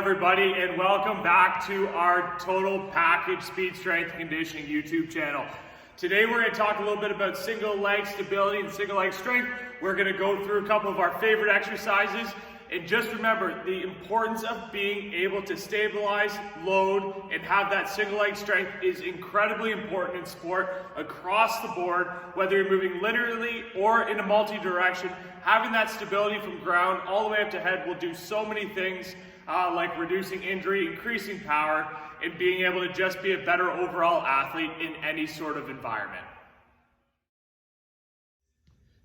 everybody, and welcome back to our Total Package Speed Strength Conditioning YouTube channel. Today we're going to talk a little bit about single leg stability and single leg strength. We're going to go through a couple of our favorite exercises, and just remember the importance of being able to stabilize, load, and have that single leg strength is incredibly important in sport across the board, whether you're moving linearly or in a multi-direction. Having that stability from ground all the way up to head will do so many things, like reducing injury, increasing power, and being able to just be a better overall athlete in any sort of environment.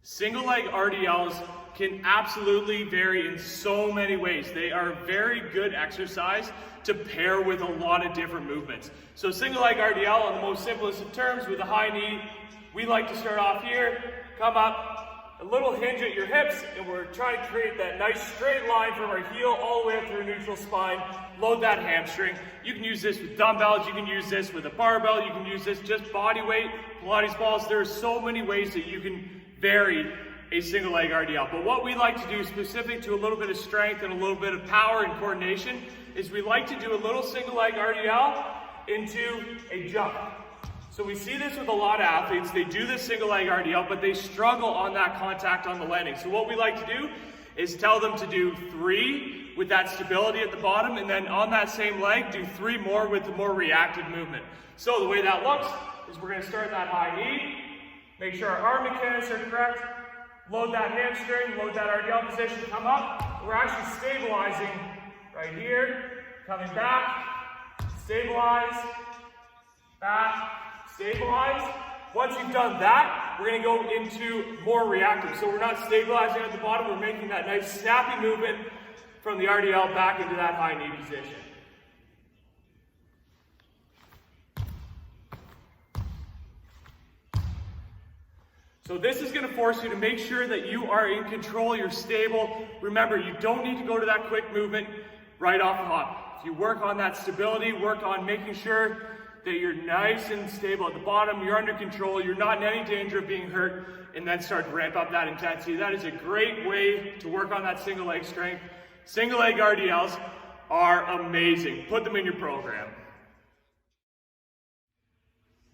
Single leg RDLs can absolutely vary in so many ways. They are a very good exercise to pair with a lot of different movements. So single leg RDL, on the most simplest of terms, with a high knee, we like to start off here, come up, a little hinge at your hips, and we're trying to create that nice straight line from our heel all the way up through neutral spine. Load that hamstring. You can use this with dumbbells, you can use this with a barbell, you can use this just body weight, Pilates balls. There are so many ways that you can vary a single leg RDL. But what we like to do, specific to a little bit of strength and a little bit of power and coordination, is we like to do a little single leg RDL into a jump. So we see this with a lot of athletes. They do this single leg RDL, but they struggle on that contact on the landing. So what we like to do is tell them to do 3 with that stability at the bottom, and then on that same leg, do 3 more with the more reactive movement. So the way that looks is we're gonna start that high knee, make sure our arm mechanics are correct, load that hamstring, load that RDL position, come up. We're actually stabilizing right here, coming back, stabilize, back, stabilize. Once you've done that, we're going to go into more reactive. So we're not stabilizing at the bottom, we're making that nice snappy movement from the RDL back into that high knee position. So this is going to force you to make sure that you are in control, you're stable. Remember, you don't need to go to that quick movement right off the hop. If you work on that stability, work on making sure that you're nice and stable at the bottom, you're under control, you're not in any danger of being hurt, and then start to ramp up that intensity. That is a great way to work on that single leg strength. Single leg RDLs are amazing. Put them in your program.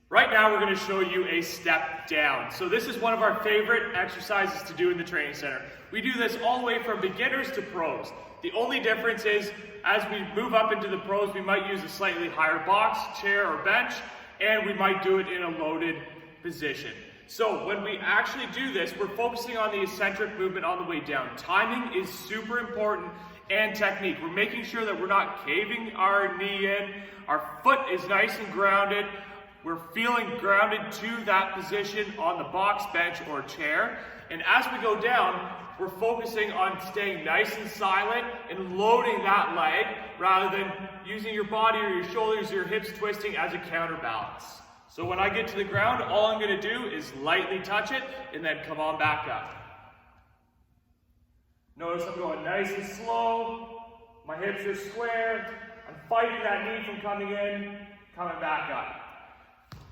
Right now we're going to show you a step down. So this is one of our favorite exercises to do in the training center. We do this all the way from beginners to pros. The only difference is, as we move up into the pros, we might use a slightly higher box, chair, or bench, and we might do it in a loaded position. So when we actually do this, we're focusing on the eccentric movement on the way down. Timing is super important, and technique. We're making sure that we're not caving our knee in, our foot is nice and grounded, we're feeling grounded to that position on the box, bench, or chair. And as we go down, we're focusing on staying nice and silent and loading that leg rather than using your body or your shoulders or your hips twisting as a counterbalance. So when I get to the ground, all I'm going to do is lightly touch it and then come on back up. Notice I'm going nice and slow. My hips are square. I'm fighting that knee from coming in, coming back up.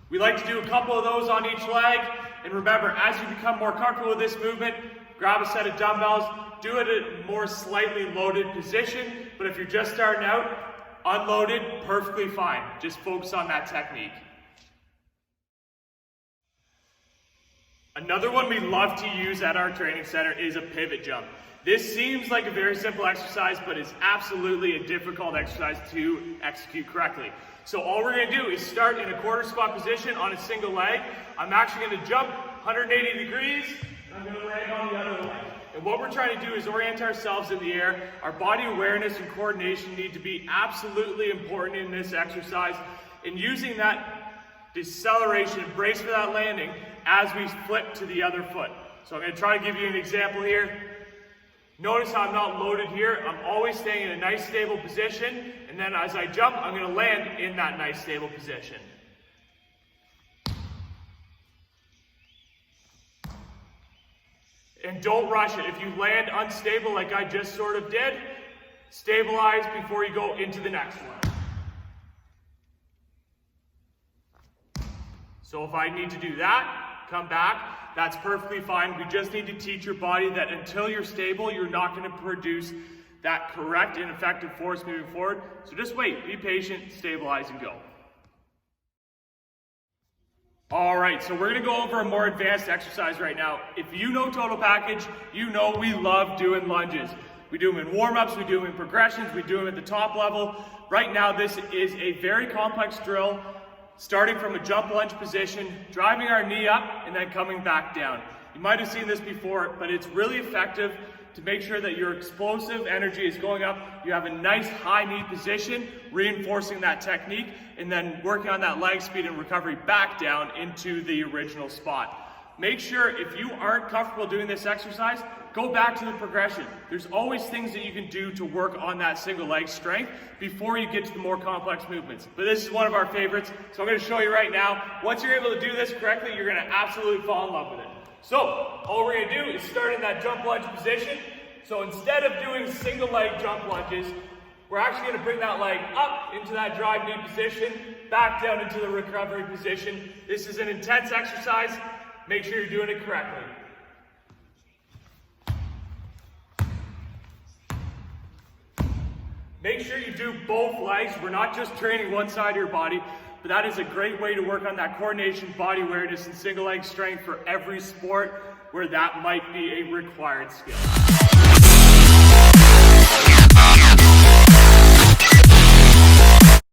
We like to do a couple of those on each leg, and remember, as you become more comfortable with this movement, grab a set of dumbbells, do it in a more slightly loaded position, but if you're just starting out, unloaded, perfectly fine. Just focus on that technique. Another one we love to use at our training center is a pivot jump. This seems like a very simple exercise, but it's absolutely a difficult exercise to execute correctly. So all we're going to do is start in a quarter squat position on a single leg. I'm actually going to jump 180 degrees, and I'm going to land on the other leg. And what we're trying to do is orient ourselves in the air. Our body awareness and coordination need to be absolutely important in this exercise. And using that deceleration and brace for that landing as we flip to the other foot. So I'm going to try to give you an example here. Notice how I'm not loaded here. I'm always staying in a nice stable position, and then as I jump, I'm going to land in that nice stable position. And don't rush it. If you land unstable like I just sort of did, stabilize before you go into the next one. So if I need to do that, come back. That's perfectly fine. We just need to teach your body that until you're stable, you're not going to produce that correct and effective force moving forward. So just wait, be patient, stabilize, and go. All right, so we're gonna go over a more advanced exercise right now. If you know Total Package, you know we love doing lunges. We do them in warm-ups, we do them in progressions, we do them at the top level. Right now, this is a very complex drill, starting from a jump lunge position, driving our knee up, and then coming back down. You might have seen this before, but it's really effective to make sure that your explosive energy is going up. You have a nice high knee position, reinforcing that technique, and then working on that leg speed and recovery back down into the original spot. Make sure if you aren't comfortable doing this exercise, go back to the progression. There's always things that you can do to work on that single leg strength before you get to the more complex movements. But this is one of our favorites, so I'm gonna show you right now. Once you're able to do this correctly, you're gonna absolutely fall in love with it. So, all we're gonna do is start in that jump lunge position. So instead of doing single leg jump lunges, we're actually gonna bring that leg up into that drive knee position, back down into the recovery position. This is an intense exercise. Make sure you're doing it correctly. Make sure you do both legs. We're not just training one side of your body, but that is a great way to work on that coordination, body awareness, and single leg strength for every sport where that might be a required skill.